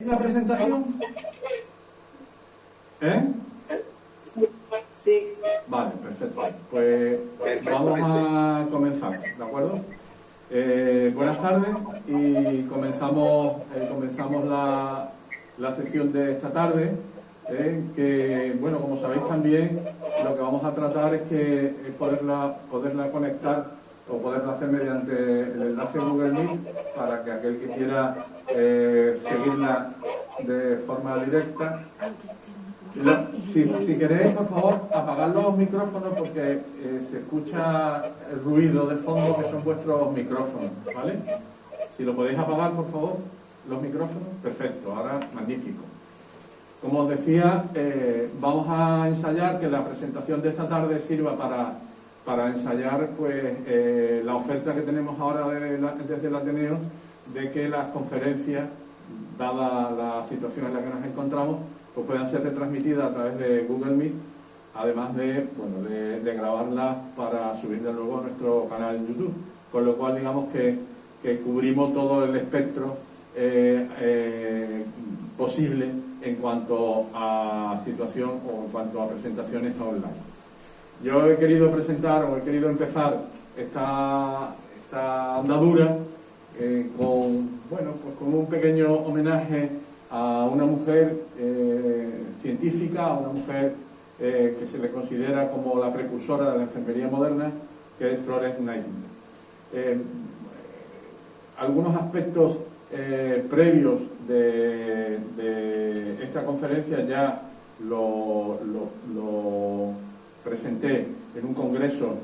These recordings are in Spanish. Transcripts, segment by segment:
¿La presentación? ¿Eh? Sí. Vale, perfecto. Pues vamos a comenzar, ¿de acuerdo? Buenas tardes y comenzamos la sesión de esta tarde, que, bueno, como sabéis también, lo que vamos a tratar es que poderla conectar o poderla hacer mediante el enlace Google Meet para que aquel que quiera seguirla de forma directa. Si queréis, por favor, apagad los micrófonos porque se escucha el ruido de fondo que son vuestros micrófonos, ¿vale? Si lo podéis apagar, por favor, los micrófonos. Perfecto, ahora magnífico. Como os decía, vamos a ensayar que la presentación de esta tarde sirva para ensayar pues la oferta que tenemos ahora desde el Ateneo de que las conferencias, dada la situación en la que nos encontramos, pues puedan ser retransmitidas a través de Google Meet, además de grabarlas para subirlas luego a nuestro canal en YouTube, con lo cual digamos que cubrimos todo el espectro posible en cuanto a situación o en cuanto a presentaciones online. Yo he querido presentar o he querido empezar esta andadura con un pequeño homenaje a una mujer científica, a una mujer que se le considera como la precursora de la enfermería moderna, que es Florence Nightingale. Algunos aspectos previos de esta conferencia ya lo presenté en un congreso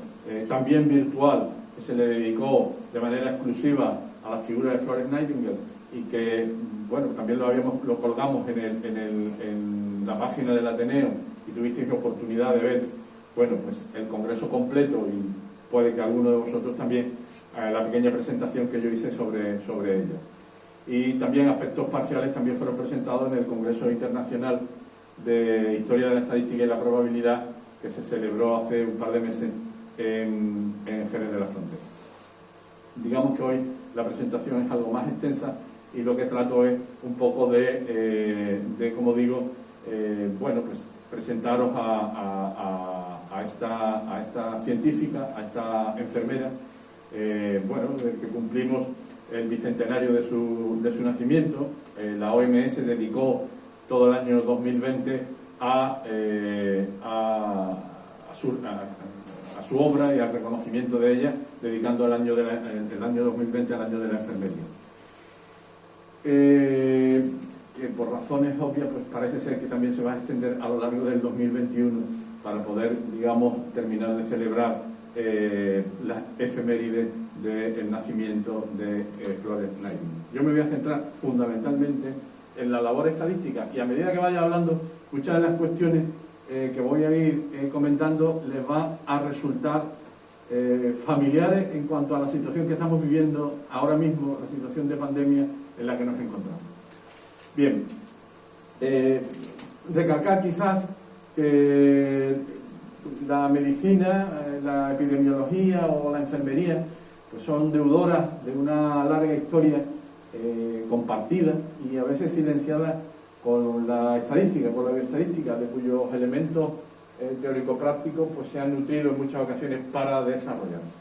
también virtual que se le dedicó de manera exclusiva a la figura de Florence Nightingale y que, bueno, también lo colgamos en la página del Ateneo y tuvisteis la oportunidad de ver, bueno, pues el congreso completo y puede que alguno de vosotros también, la pequeña presentación que yo hice sobre ella. Y también aspectos parciales también fueron presentados en el Congreso Internacional de Historia de la Estadística y la Probabilidad que se celebró hace un par de meses en Jerez de la Frontera. Digamos que hoy la presentación es algo más extensa y lo que trato es un poco de como digo, bueno, pues presentaros a esta científica, a esta enfermera, bueno, que cumplimos el bicentenario de su nacimiento. La OMS dedicó todo el año 2020 a su obra y al reconocimiento de ella, dedicando el año 2020 al año de la enfermería. Que por razones obvias pues parece ser que también se va a extender a lo largo del 2021 para poder, digamos, terminar de celebrar las efemérides del nacimiento de Florence Nightingale. Yo me voy a centrar fundamentalmente en la labor estadística y a medida que vaya hablando, muchas de las cuestiones que voy a ir comentando les va a resultar familiares en cuanto a la situación que estamos viviendo ahora mismo, la situación de pandemia en la que nos encontramos. Bien, recalcar quizás que la medicina, la epidemiología o la enfermería pues son deudoras de una larga historia compartida y a veces silenciada con la estadística, con la bioestadística, de cuyos elementos teórico-prácticos pues se han nutrido en muchas ocasiones para desarrollarse.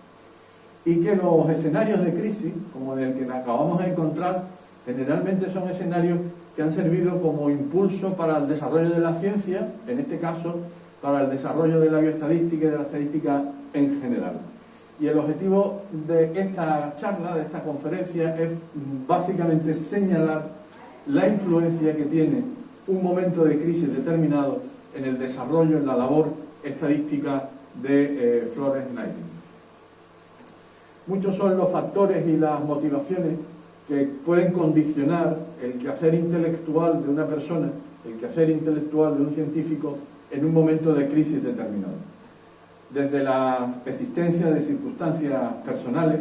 Y que los escenarios de crisis, como el que nos acabamos de encontrar, generalmente son escenarios que han servido como impulso para el desarrollo de la ciencia, en este caso para el desarrollo de la bioestadística y de la estadística en general. Y el objetivo de esta charla, de esta conferencia, es básicamente señalar la influencia que tiene un momento de crisis determinado en el desarrollo, en la labor estadística de Florence Nightingale. Muchos son los factores y las motivaciones que pueden condicionar el quehacer intelectual de una persona, el quehacer intelectual de un científico en un momento de crisis determinado. Desde la existencia de circunstancias personales,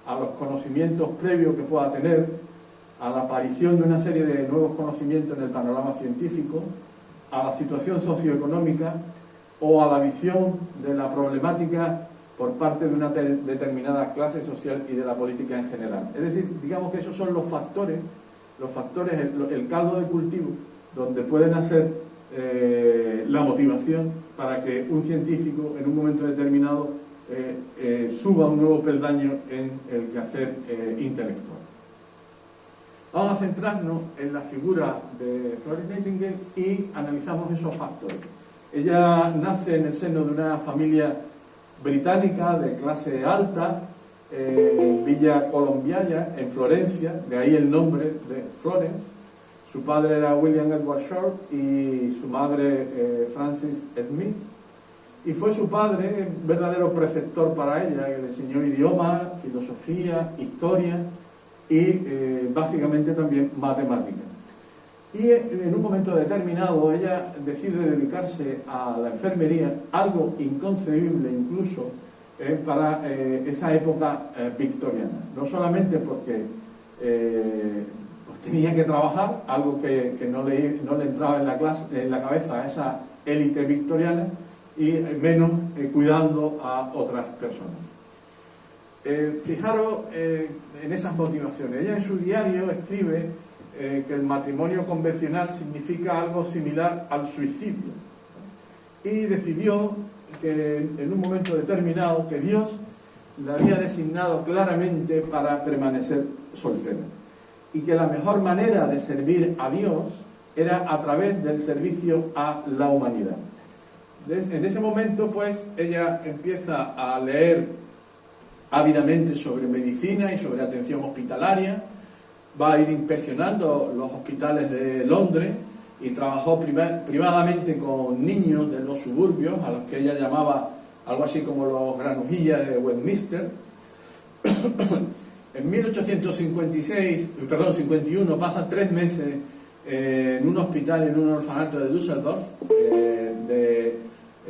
a los conocimientos previos que pueda tener, a la aparición de una serie de nuevos conocimientos en el panorama científico, a la situación socioeconómica o a la visión de la problemática por parte de una determinada clase social y de la política en general. Es decir, digamos que esos son los factores los factores, el caldo de cultivo, donde pueden hacer la motivación para que un científico en un momento determinado suba un nuevo peldaño en el quehacer intelectual. Vamos a centrarnos en la figura de Florence Nightingale y analizamos esos factores. Ella nace en el seno de una familia británica de clase alta, en Villa Colombiana, en Florencia, de ahí el nombre de Florence. Su padre era William Edward Short y su madre Frances Smith. Y fue su padre un verdadero preceptor para ella, que le enseñó idiomas, filosofía, historia y básicamente también matemáticas. Y en un momento determinado ella decide dedicarse a la enfermería, algo inconcebible incluso para esa época victoriana. No solamente porque pues tenía que trabajar, algo que no le entraba en la cabeza a esa élite victoriana, y menos cuidando a otras personas. Fijaros en esas motivaciones. Ella en su diario escribe que el matrimonio convencional significa algo similar al suicidio, y decidió que en un momento determinado que Dios la había designado claramente para permanecer soltera y que la mejor manera de servir a Dios era a través del servicio a la humanidad. En ese momento, pues, ella empieza a leer ávidamente sobre medicina y sobre atención hospitalaria, va a ir inspeccionando los hospitales de Londres y trabajó privadamente con niños de los suburbios, a los que ella llamaba algo así como los granujillas de Westminster. En 1851 pasa 3 meses en un hospital, en un orfanato de Düsseldorf,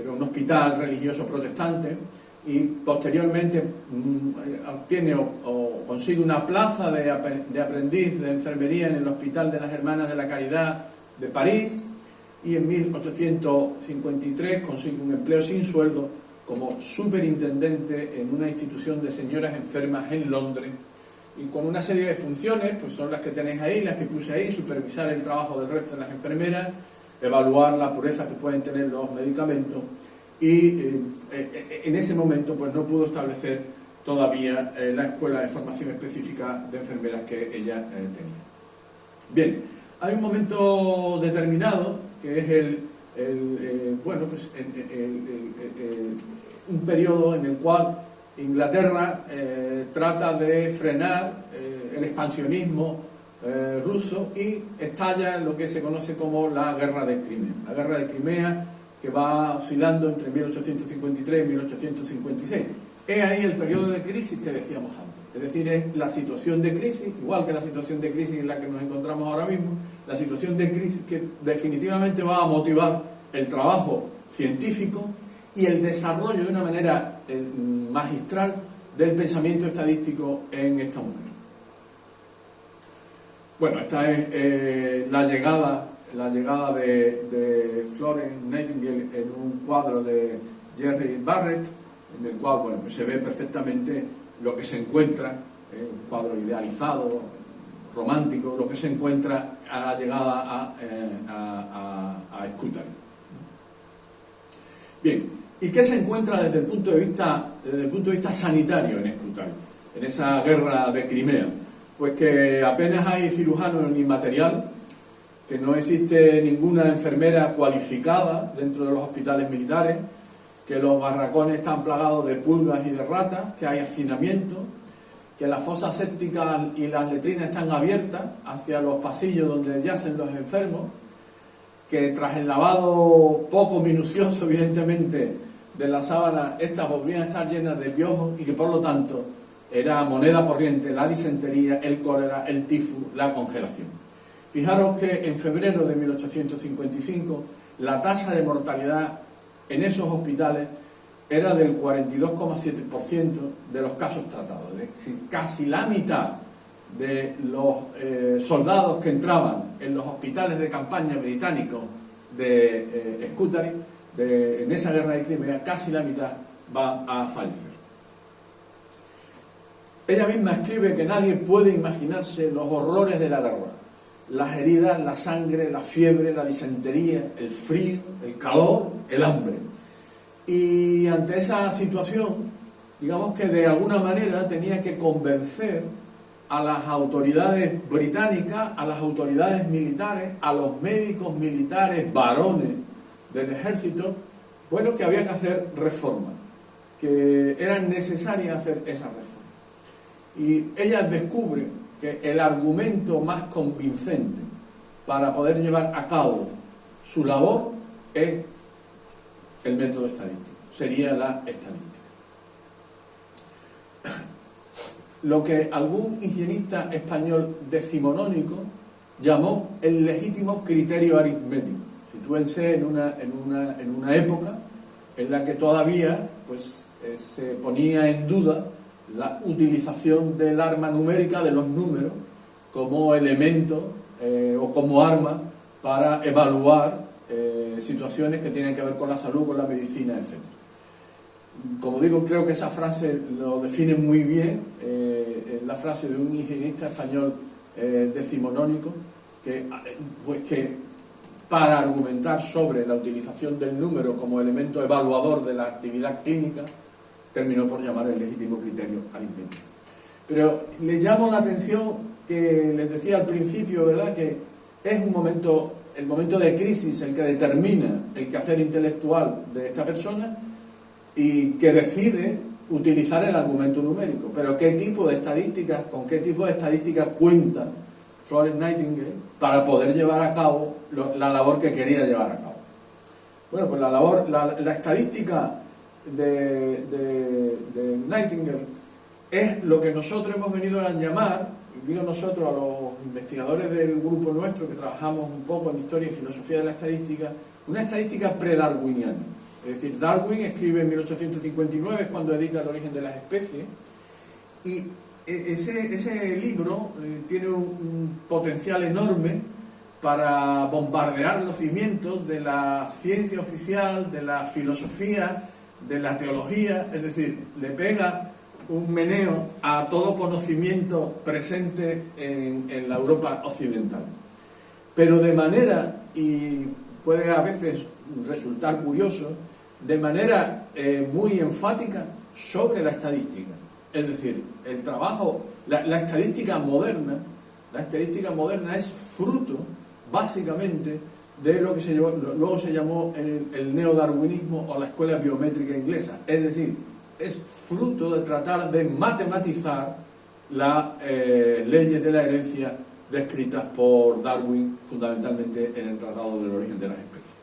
era un hospital religioso protestante, y posteriormente obtiene o consigue una plaza de aprendiz de enfermería en el Hospital de las Hermanas de la Caridad de París, y en 1853 consigue un empleo sin sueldo como superintendente en una institución de señoras enfermas en Londres, y con una serie de funciones, pues son las que tenéis ahí, las que puse ahí: supervisar el trabajo del resto de las enfermeras, evaluar la pureza que pueden tener los medicamentos, y en ese momento pues no pudo establecer todavía la escuela de formación específica de enfermeras que ella tenía. Bien, hay un momento determinado que es un periodo en el cual Inglaterra trata de frenar el expansionismo ruso, y estalla lo que se conoce como la Guerra de Crimea. La Guerra de Crimea, que va oscilando entre 1853 y 1856. Es ahí el periodo de crisis que decíamos antes. Es decir, es la situación de crisis, igual que la situación de crisis en la que nos encontramos ahora mismo, la situación de crisis que definitivamente va a motivar el trabajo científico y el desarrollo de una manera magistral del pensamiento estadístico en esta mujer. Bueno, esta es la llegada de Florence Nightingale en un cuadro de Jerry Barrett, en el cual, bueno, pues se ve perfectamente lo que se encuentra, un cuadro idealizado, romántico, lo que se encuentra a la llegada a Scutari. Bien, ¿y qué se encuentra desde el punto de vista sanitario en Scutari, en esa guerra de Crimea? Pues que apenas hay cirujano ni material, que no existe ninguna enfermera cualificada dentro de los hospitales militares, que los barracones están plagados de pulgas y de ratas, que hay hacinamiento, que las fosas sépticas y las letrinas están abiertas hacia los pasillos donde yacen los enfermos, que tras el lavado poco minucioso, evidentemente, de las sábanas, estas volvían a estar llenas de piojos, y que por lo tanto era moneda corriente la disentería, el cólera, el tifus, la congelación. Fijaros que en febrero de 1855 la tasa de mortalidad en esos hospitales era del 42,7% de los casos tratados. Es decir, casi la mitad de los soldados que entraban en los hospitales de campaña británicos de Scutari, en esa guerra de Crimea, casi la mitad va a fallecer. Ella misma escribe que nadie puede imaginarse los horrores de la guerra, las heridas, la sangre, la fiebre, la disentería, el frío, el calor, el hambre. Y ante esa situación, digamos que de alguna manera tenía que convencer a las autoridades británicas, a las autoridades militares, a los médicos militares varones del ejército, bueno, que había que hacer reformas, que era necesaria hacer esa reforma. Y ellas descubren que el argumento más convincente para poder llevar a cabo su labor es el método estadístico, sería la estadística. Lo que algún higienista español decimonónico llamó el legítimo criterio aritmético. Sitúense en una época en la que todavía pues, se ponía en duda la utilización del arma numérica, de los números, como elemento o como arma para evaluar situaciones que tienen que ver con la salud, con la medicina, etc. Como digo, creo que esa frase lo define muy bien, la frase de un higienista español decimonónico, que para argumentar sobre la utilización del número como elemento evaluador de la actividad clínica, terminó por llamar el legítimo criterio aritmético. Pero les llamo la atención que les decía al principio, ¿verdad?, que es el momento de crisis el que determina el quehacer intelectual de esta persona y que decide utilizar el argumento numérico. Pero ¿qué tipo de estadísticas, con qué tipo de estadísticas cuenta Florence Nightingale para poder llevar a cabo la labor que quería llevar a cabo? Bueno, pues la estadística de Nightingale es lo que nosotros hemos venido a llamar, a los investigadores del grupo nuestro que trabajamos un poco en historia y filosofía de la estadística, una estadística pre-darwiniana. Es decir, Darwin escribe en 1859, cuando edita El origen de las especies, y ese libro tiene un potencial enorme para bombardear los cimientos de la ciencia oficial, de la filosofía, de la teología, es decir, le pega un meneo a todo conocimiento presente en la Europa occidental. Pero de manera, y puede a veces resultar curioso, de manera muy enfática sobre la estadística. Es decir, el trabajo, la estadística moderna es fruto, básicamente, de lo que luego se llamó el neodarwinismo o la escuela biométrica inglesa. Es decir, es fruto de tratar de matematizar las leyes de la herencia descritas por Darwin, fundamentalmente en el Tratado del Origen de las Especies.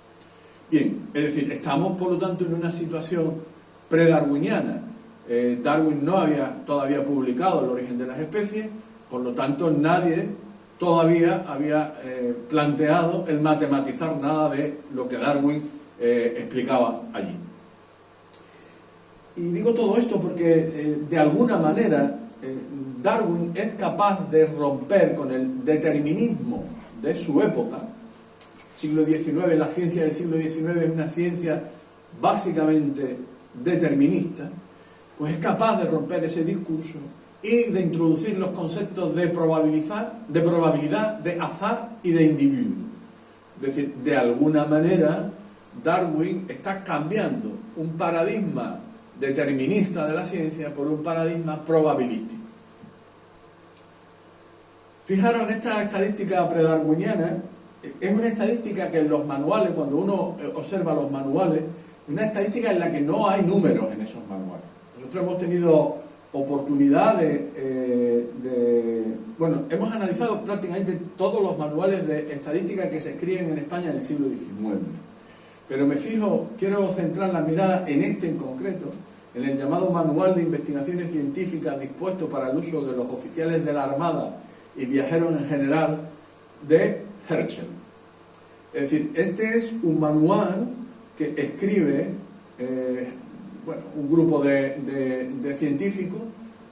Bien, es decir, estamos por lo tanto en una situación predarwiniana. Darwin no había todavía publicado El origen de las especies, por lo tanto nadie todavía había planteado el matematizar nada de lo que Darwin explicaba allí. Y digo todo esto porque de alguna manera Darwin es capaz de romper con el determinismo de su época. Siglo XIX, la ciencia del siglo XIX es una ciencia básicamente determinista, pues es capaz de romper ese discurso y de introducir los conceptos de probabilidad, de azar y de individuo. Es decir, de alguna manera Darwin está cambiando un paradigma determinista de la ciencia por un paradigma probabilístico. Fijaros en esta estadística predarwiniana. Es una estadística que en los manuales, cuando uno observa los manuales, una estadística en la que no hay números en esos manuales. Nosotros hemos tenido oportunidad bueno, hemos analizado prácticamente todos los manuales de estadística que se escriben en España en el siglo XIX. Pero quiero centrar la mirada en este en concreto, en el llamado Manual de Investigaciones Científicas dispuesto para el uso de los oficiales de la Armada y viajeros en general de Herschel. Es decir, este es un manual que escribe un grupo de científicos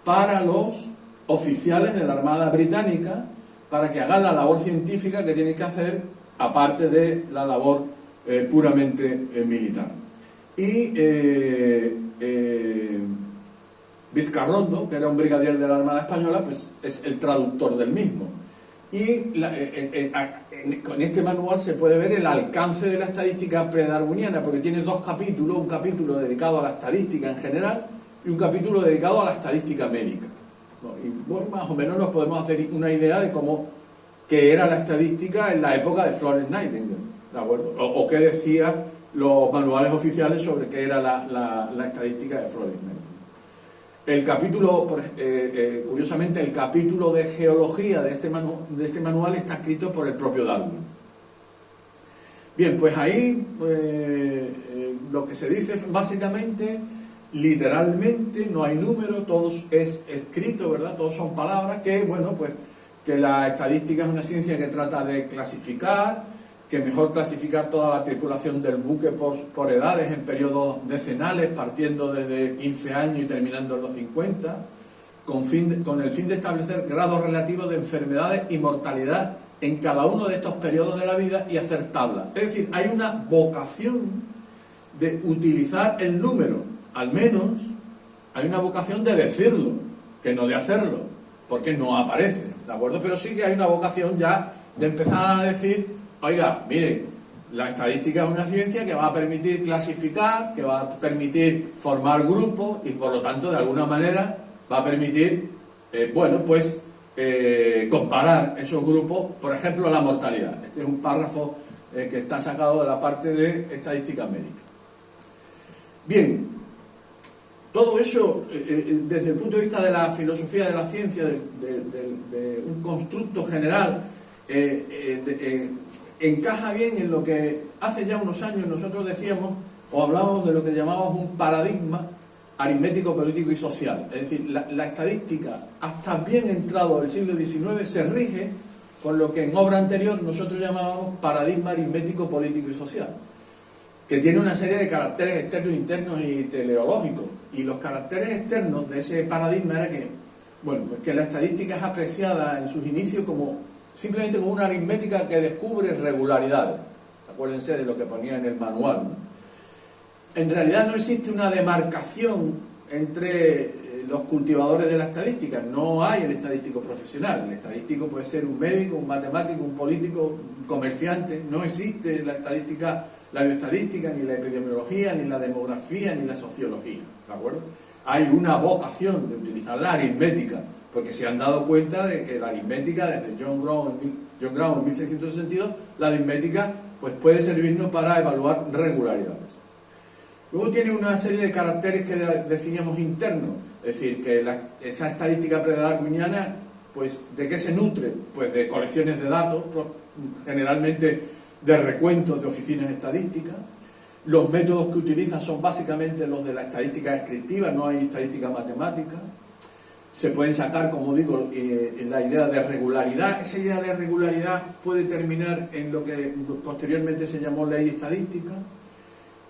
para los oficiales de la Armada Británica, para que hagan la labor científica que tienen que hacer, aparte de la labor puramente militar. Y Vizcarrondo, que era un brigadier de la Armada Española, pues es el traductor del mismo. Y con este manual se puede ver el alcance de la estadística predarwiniana, porque tiene dos capítulos, un capítulo dedicado a la estadística en general y un capítulo dedicado a la estadística médica. Y bueno, más o menos nos podemos hacer una idea de qué era la estadística en la época de Florence Nightingale, ¿de acuerdo? O qué decían los manuales oficiales sobre qué era la estadística de Florence Nightingale. El capítulo, curiosamente, el capítulo de geología de este manual está escrito por el propio Darwin. Bien, pues ahí lo que se dice básicamente, literalmente, no hay número, todo es escrito, ¿verdad? Todos son palabras que, bueno, pues que la estadística es una ciencia que trata de clasificar, que mejor clasificar toda la tripulación del buque por edades en periodos decenales, partiendo desde 15 años y terminando en los 50, con el fin de establecer grados relativos de enfermedades y mortalidad en cada uno de estos periodos de la vida y hacer tablas. Es decir, hay una vocación de utilizar el número, al menos hay una vocación de decirlo, que no de hacerlo, porque no aparece, ¿de acuerdo? Pero sí que hay una vocación ya de empezar a decir: oiga, mire, la estadística es una ciencia que va a permitir clasificar, que va a permitir formar grupos y por lo tanto de alguna manera va a permitir, comparar esos grupos, por ejemplo, la mortalidad. Este es un párrafo que está sacado de la parte de estadística médica. Bien, todo eso desde el punto de vista de la filosofía de la ciencia, de un constructo general, encaja bien en lo que hace ya unos años nosotros decíamos o hablábamos de lo que llamábamos un paradigma aritmético, político y social. Es decir, la estadística, hasta bien entrado el siglo XIX, se rige por lo que en obra anterior nosotros llamábamos paradigma aritmético, político y social, que tiene una serie de caracteres externos, internos y teleológicos. Y los caracteres externos de ese paradigma era que la estadística es apreciada en sus inicios simplemente como una aritmética que descubre regularidades. Acuérdense de lo que ponía en el manual, ¿no? En realidad no existe una demarcación entre los cultivadores de la estadística. No hay el estadístico profesional. El estadístico puede ser un médico, un matemático, un político, un comerciante. No existe la estadística, la bioestadística, ni la epidemiología, ni la demografía, ni la sociología, ¿de acuerdo? Hay una vocación de utilizar la aritmética, porque se han dado cuenta de que la aritmética, desde John Brown en 1662, la aritmética pues puede servirnos para evaluar regularidades. Luego tiene una serie de caracteres que definíamos internos, es decir, que esa estadística predarwiniana, pues, ¿de qué se nutre? Pues de colecciones de datos, generalmente de recuentos de oficinas estadísticas. Los métodos que utilizan son básicamente los de la estadística descriptiva, no hay estadística matemática. Se pueden sacar, como digo, la idea de regularidad. Esa idea de regularidad puede terminar en lo que posteriormente se llamó ley estadística.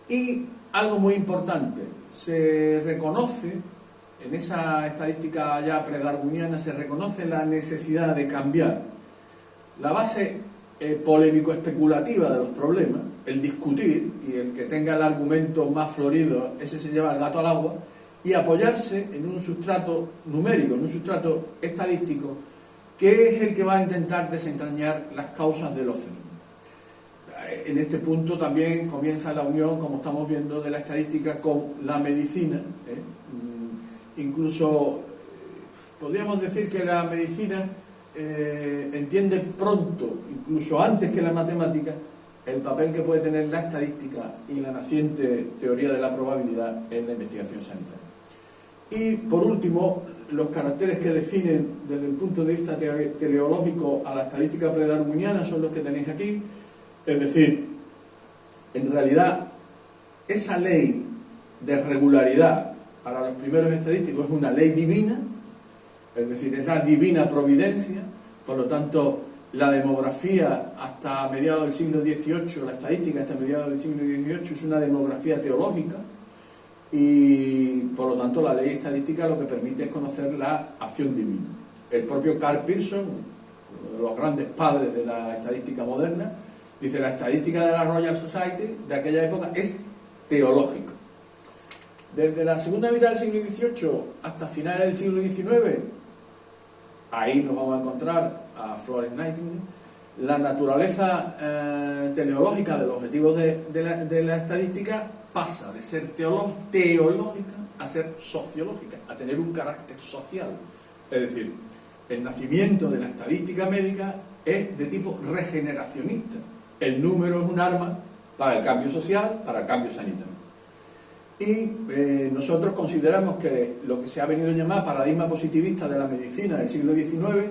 Y algo muy importante, se reconoce, en esa estadística ya predarwiniana, se reconoce la necesidad de cambiar la base polémico-especulativa de los problemas, el discutir, y el que tenga el argumento más florido, ese se lleva el gato al agua, y apoyarse en un sustrato numérico, en un sustrato estadístico, que es el que va a intentar desentrañar las causas de los fenómenos. En este punto también comienza la unión, como estamos viendo, de la estadística con la medicina. Incluso podríamos decir que la medicina entiende pronto, incluso antes que la matemática, el papel que puede tener la estadística y la naciente teoría de la probabilidad en la investigación sanitaria. Y por último, los caracteres que definen desde el punto de vista teleológico a la estadística predarwiniana son los que tenéis aquí. Es decir, en realidad, esa ley de regularidad para los primeros estadísticos es una ley divina, es decir, es la divina providencia. Por lo tanto, la demografía hasta mediados del siglo XVIII, la estadística hasta mediados del siglo XVIII es una demografía teológica, y por lo tanto la ley estadística lo que permite es conocer la acción divina. El propio Karl Pearson, uno de los grandes padres de la estadística moderna, dice: la estadística de la Royal Society de aquella época es teológica. Desde la segunda mitad del siglo XVIII hasta finales del siglo XIX, ahí nos vamos a encontrar a Florence Nightingale, la naturaleza teleológica de los objetivos de la estadística pasa de ser teológica a ser sociológica, a tener un carácter social. Es decir, el nacimiento de la estadística médica es de tipo regeneracionista. El número es un arma para el cambio social, para el cambio sanitario. Y nosotros consideramos que lo que se ha venido a llamar paradigma positivista de la medicina del siglo XIX,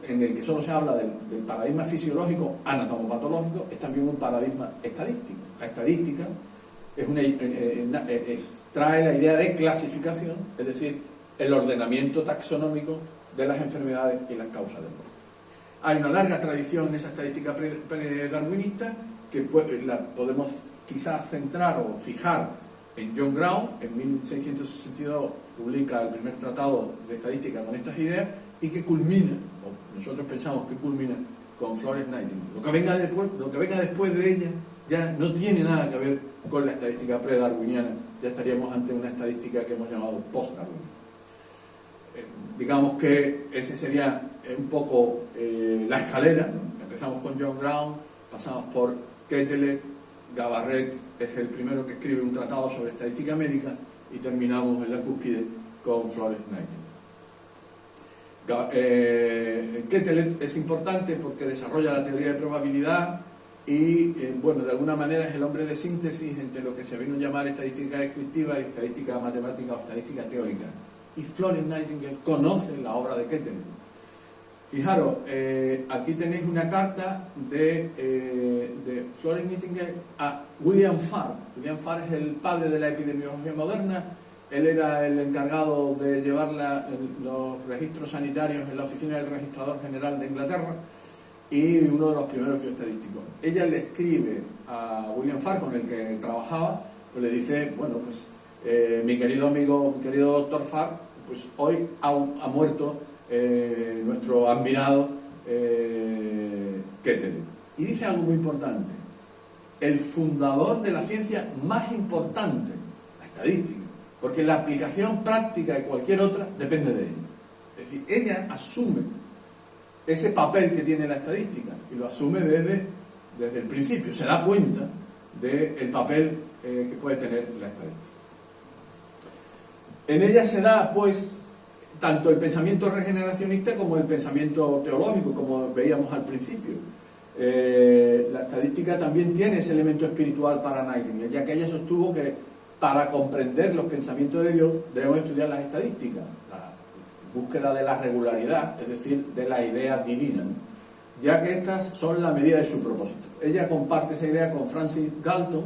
en el que solo se habla del paradigma fisiológico anatomopatológico, es también un paradigma estadístico. La estadística trae la idea de clasificación, es decir, el ordenamiento taxonómico de las enfermedades y las causas del muerte. Hay una larga tradición en esa estadística pre-darwinista que la podemos quizás centrar o fijar en John Brown. En 1662 publica el primer tratado de estadística con estas ideas y que culmina, o nosotros pensamos que culmina, con Florence Nightingale. Lo que venga después de ella ya no tiene nada que ver con la estadística pre-darwiniana, ya estaríamos ante una estadística que hemos llamado post-darwiniana. Digamos que ese sería un poco la escalera, ¿no? Empezamos con John Brown, pasamos por Quetelet, Gabarret es el primero que escribe un tratado sobre estadística médica y terminamos en la cúspide con Florence Nightingale. Quetelet es importante porque desarrolla la teoría de probabilidad y, bueno, de alguna manera es el hombre de síntesis entre lo que se vino a llamar estadística descriptiva y estadística matemática o estadística teórica. Y Florence Nightingale conoce la obra de Quetelet. Fijaros, aquí tenéis una carta de Florence Nightingale a William Farr. William Farr es el padre de la epidemiología moderna. Él era el encargado de llevar los registros sanitarios en la oficina del Registrador General de Inglaterra y uno de los primeros bioestadísticos. Ella le escribe a William Farr, con el que trabajaba, pues le dice, bueno, pues mi querido amigo, mi querido doctor Farr, pues hoy ha muerto nuestro admirado Quetelet. Y dice algo muy importante: el fundador de la ciencia más importante, la estadística, porque la aplicación práctica de cualquier otra depende de ella. Es decir, ella asume ese papel que tiene la estadística y lo asume desde el principio, se da cuenta del papel que puede tener la estadística. En ella se da, pues, tanto el pensamiento regeneracionista como el pensamiento teológico, como veíamos al principio. La estadística también tiene ese elemento espiritual para Nightingale, ya que ella sostuvo que para comprender los pensamientos de Dios debemos estudiar las estadísticas, la búsqueda de la regularidad, es decir, de la idea divina, ¿no? Ya que estas son la medida de su propósito. Ella comparte esa idea con Francis Galton,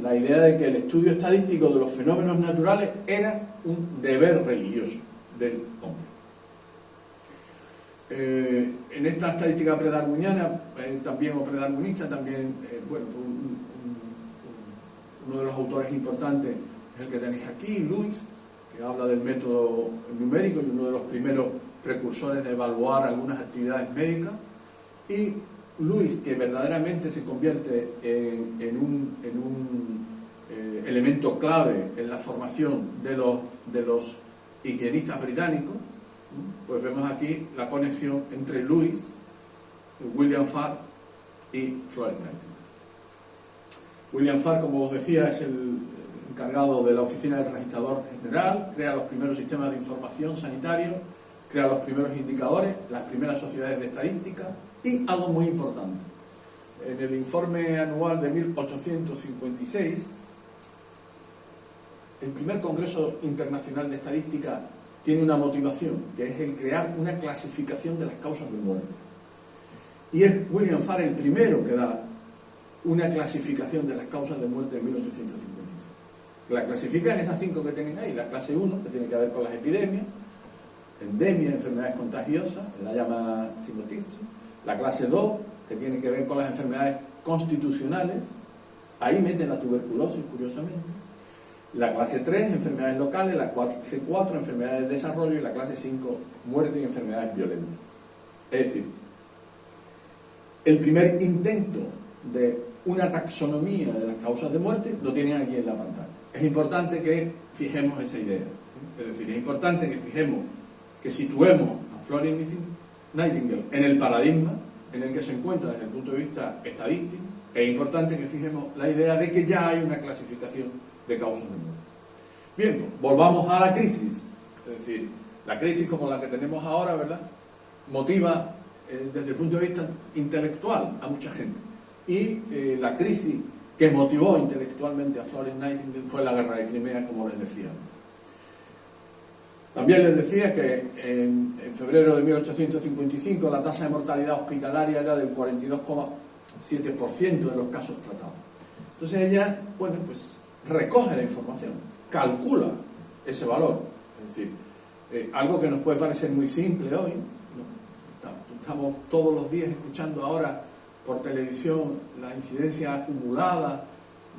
la idea de que el estudio estadístico de los fenómenos naturales era un deber religioso del hombre. En esta estadística predarwiniana, también o predarwinista, también, bueno, uno de los autores importantes es el que tenéis aquí, Lewis, que habla del método numérico y uno de los primeros precursores de evaluar algunas actividades médicas, y Lewis, que verdaderamente se convierte en un elemento clave en la formación de los higienistas británicos. Pues vemos aquí la conexión entre Lewis, William Farr y Florence Nightingale. William Farr, como os decía, es el encargado de la oficina del Registrador General, crea los primeros sistemas de información sanitario, crea los primeros indicadores, las primeras sociedades de estadística y algo muy importante. En el informe anual de 1856, el primer Congreso Internacional de Estadística tiene una motivación, que es el crear una clasificación de las causas de muerte. Y es William Farr el primero que da una clasificación de las causas de muerte en 1856. La clasifica en esas 5 que tenéis ahí. La clase 1, que tiene que ver con las epidemias, endemias, enfermedades contagiosas, la llama Simotici. La clase 2, que tiene que ver con las enfermedades constitucionales, ahí mete la tuberculosis, curiosamente. La clase 3, enfermedades locales, la clase 4, enfermedades de desarrollo, y la clase 5, muerte y enfermedades violentas. Es decir, el primer intento de una taxonomía de las causas de muerte lo tienen aquí en la pantalla. Es importante que fijemos esa idea. Es decir, es importante que fijemos, que situemos a Florence Nightingale Nightingale en el paradigma en el que se encuentra desde el punto de vista estadístico, es importante que fijemos la idea de que ya hay una clasificación de causas de muerte. Bien, pues, volvamos a la crisis. Es decir, la crisis como la que tenemos ahora, ¿verdad?, motiva desde el punto de vista intelectual a mucha gente. Y la crisis que motivó intelectualmente a Florence Nightingale fue la guerra de Crimea, como les decía antes. También les decía que en febrero de 1855 la tasa de mortalidad hospitalaria era del 42,7% de los casos tratados. Entonces ella, bueno, pues recoge la información, calcula ese valor. Es decir, algo que nos puede parecer muy simple hoy, ¿no? Estamos todos los días escuchando ahora por televisión la incidencia acumulada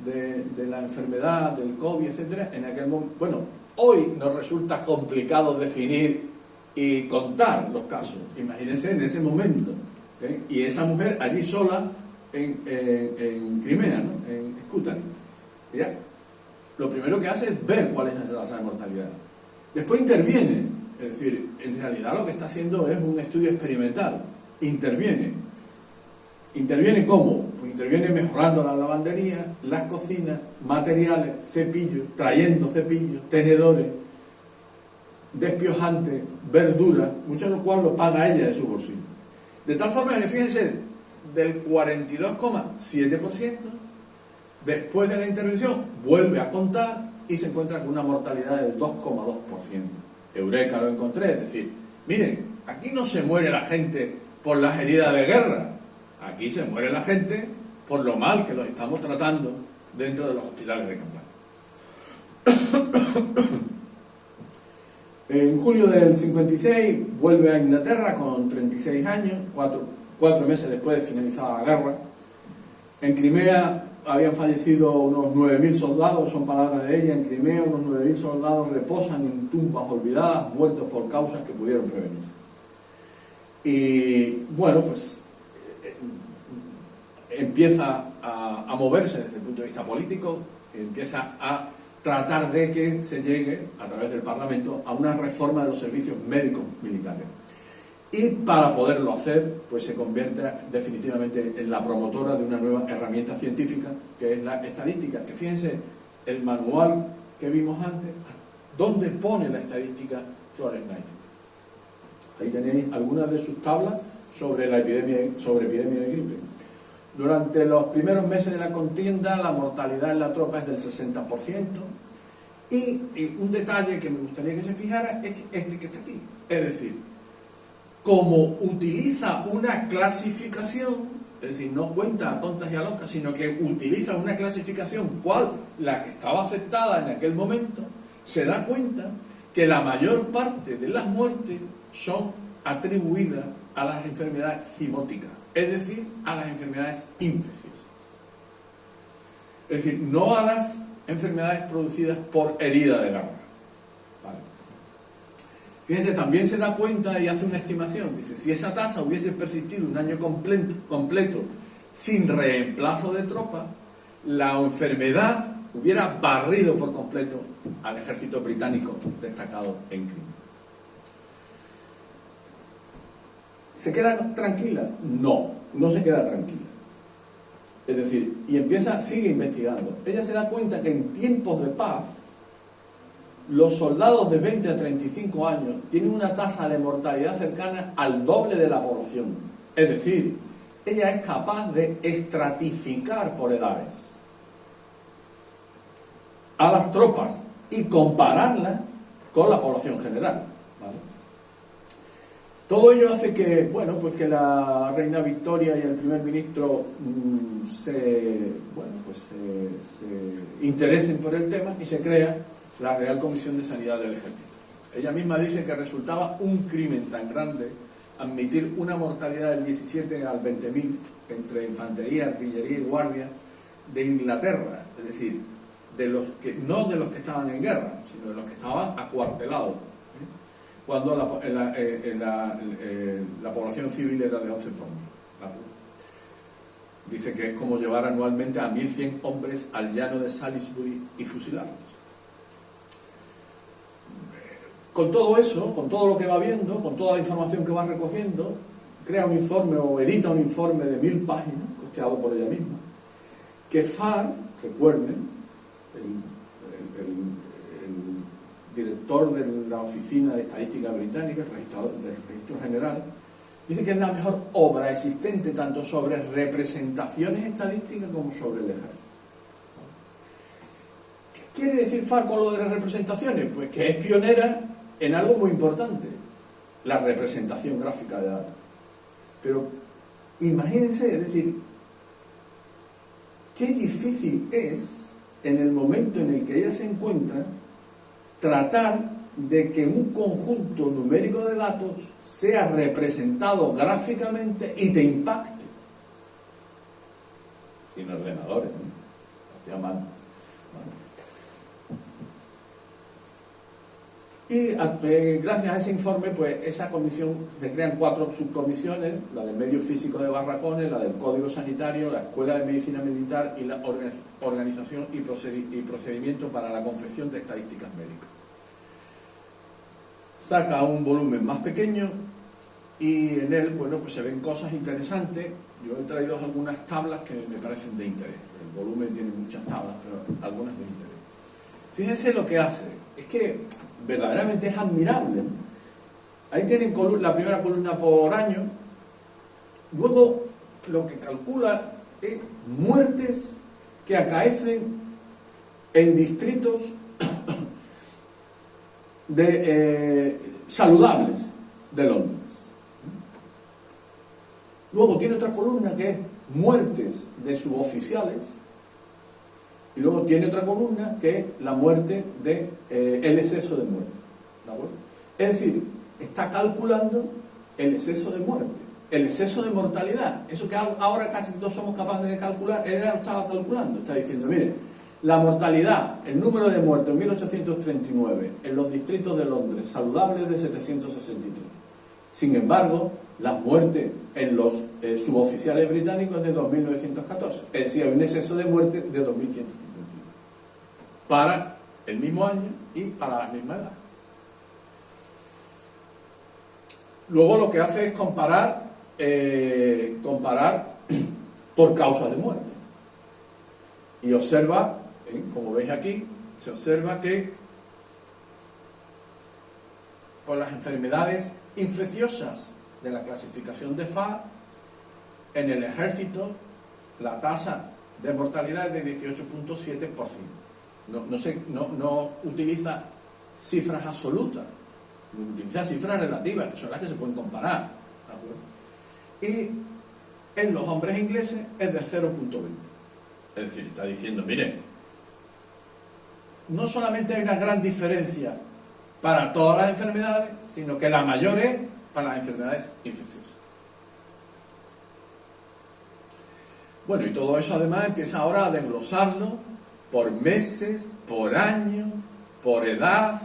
de la enfermedad, del COVID, etcétera. En aquel momento, bueno, hoy nos resulta complicado definir y contar los casos. Imagínense en ese momento, ¿eh? Y esa mujer allí sola en Crimea, ¿no?, en Scutari. Ella lo primero que hace es ver cuál es la tasa de mortalidad. Después interviene, es decir, en realidad lo que está haciendo es un estudio experimental. Interviene. ¿Interviene cómo? Pues interviene mejorando la lavandería, las cocinas, materiales, cepillos, trayendo cepillos, tenedores, despiojantes, verduras, mucho de lo cual lo paga ella de su bolsillo. De tal forma que, fíjense, del 42,7%, después de la intervención, vuelve a contar y se encuentra con una mortalidad del 2,2%. Eureka, lo encontré. Es decir, miren, aquí no se muere la gente por las heridas de guerra. Aquí se muere la gente por lo mal que los estamos tratando dentro de los hospitales de campaña. En julio del 56 vuelve a Inglaterra con 36 años, cuatro meses después de finalizada la guerra. En Crimea habían fallecido unos 9.000 soldados, son palabras de ella. En Crimea unos 9.000 soldados reposan en tumbas olvidadas, muertos por causas que pudieron prevenirse. Y bueno, pues empieza a moverse desde el punto de vista político, empieza a tratar de que se llegue, a través del Parlamento, a una reforma de los servicios médicos militares. Y para poderlo hacer, pues se convierte definitivamente en la promotora de una nueva herramienta científica, que es la estadística. Que fíjense, el manual que vimos antes, ¿dónde pone la estadística Florence Nightingale? Ahí tenéis algunas de sus tablas sobre la epidemia de gripe. Durante los primeros meses de la contienda, la mortalidad en la tropa es del 60%. Y un detalle que me gustaría que se fijara es este que está aquí. Es decir, como utiliza una clasificación, es decir, no cuenta a tontas y a locas, sino que utiliza una clasificación, cual la que estaba aceptada en aquel momento, se da cuenta que la mayor parte de las muertes son atribuidas a las enfermedades zimóticas, es decir, a las enfermedades infecciosas. Es decir, no a las enfermedades producidas por herida de guerra. ¿Vale? Fíjense, también se da cuenta y hace una estimación. Dice, si esa tasa hubiese persistido un año completo sin reemplazo de tropas, la enfermedad hubiera barrido por completo al ejército británico destacado en Crimea. ¿Se queda tranquila? No, no se queda tranquila. Es decir, sigue investigando. Ella se da cuenta que en tiempos de paz, los soldados de 20 a 35 años tienen una tasa de mortalidad cercana al doble de la población. Es decir, ella es capaz de estratificar por edades a las tropas y compararlas con la población general. ¿Vale? Todo ello hace que, bueno, pues que la reina Victoria y el primer ministro se interesen por el tema y se crea la Real Comisión de Sanidad del Ejército. Ella misma dice que resultaba un crimen tan grande admitir una mortalidad del 17 al 20.000 entre infantería, artillería y guardia de Inglaterra, es decir, no de los que estaban en guerra, sino de los que estaban acuartelados, cuando la población civil era de 11 por mil. Dice que es como llevar anualmente a 1.100 hombres al llano de Salisbury y fusilarlos. con todo eso, con todo lo que va viendo, con toda la información que va recogiendo, crea un informe o edita un informe de 1000 páginas, costeado por ella misma, que Farr, recuerden, el director de la Oficina de Estadística Británica, el Registro General, dice que es la mejor obra existente tanto sobre representaciones estadísticas como sobre el ejército. ¿Qué quiere decir Farr con lo de las representaciones? Pues que es pionera en algo muy importante, la representación gráfica de datos. Pero imagínense, es decir, qué difícil es en el momento en el que ella se encuentra tratar de que un conjunto numérico de datos sea representado gráficamente y te impacte. Sin ordenadores, ¿no? Hacía mano. Y gracias a ese informe, pues esa comisión, se crean 4 subcomisiones: la del medio físico de Barracones, la del código sanitario, la escuela de medicina militar y la organización y procedimiento para la confección de estadísticas médicas. Saca un volumen más pequeño y en él, bueno, pues se ven cosas interesantes. Yo he traído algunas tablas que me parecen de interés. El volumen tiene muchas tablas, pero algunas de interés. Fíjense lo que hace. Es que verdaderamente es admirable. Ahí tienen la primera columna por año. Luego lo que calcula es muertes que acaecen en distritos saludables de Londres. Luego tiene otra columna que es muertes de suboficiales. Y luego tiene otra columna que es la muerte el exceso de muerte. ¿De acuerdo? Es decir, está calculando el exceso de muerte, el exceso de mortalidad. Eso que ahora casi todos somos capaces de calcular, él ya lo estaba calculando. Está diciendo, mire, la mortalidad, el número de muertos en 1839 en los distritos de Londres saludables de 763. Sin embargo, las muertes en los suboficiales británicos es de 2.914. Es decir, hay un exceso de muerte de 2.151 para el mismo año y para la misma edad. Luego lo que hace es comparar por causas de muerte. Y observa, como veis aquí, se observa que por las enfermedades infecciosas de la clasificación de Farr, en el ejército la tasa de mortalidad es de 18.7%. No utiliza cifras absolutas, utiliza cifras relativas, que son las que se pueden comparar, ¿de acuerdo? Y en los hombres ingleses es de 0.20. Es decir, está diciendo, miren, no solamente hay una gran diferencia para todas las enfermedades, sino que la mayor es para las enfermedades infecciosas. Bueno, y todo eso además empieza ahora a desglosarlo por meses, por año, por edad,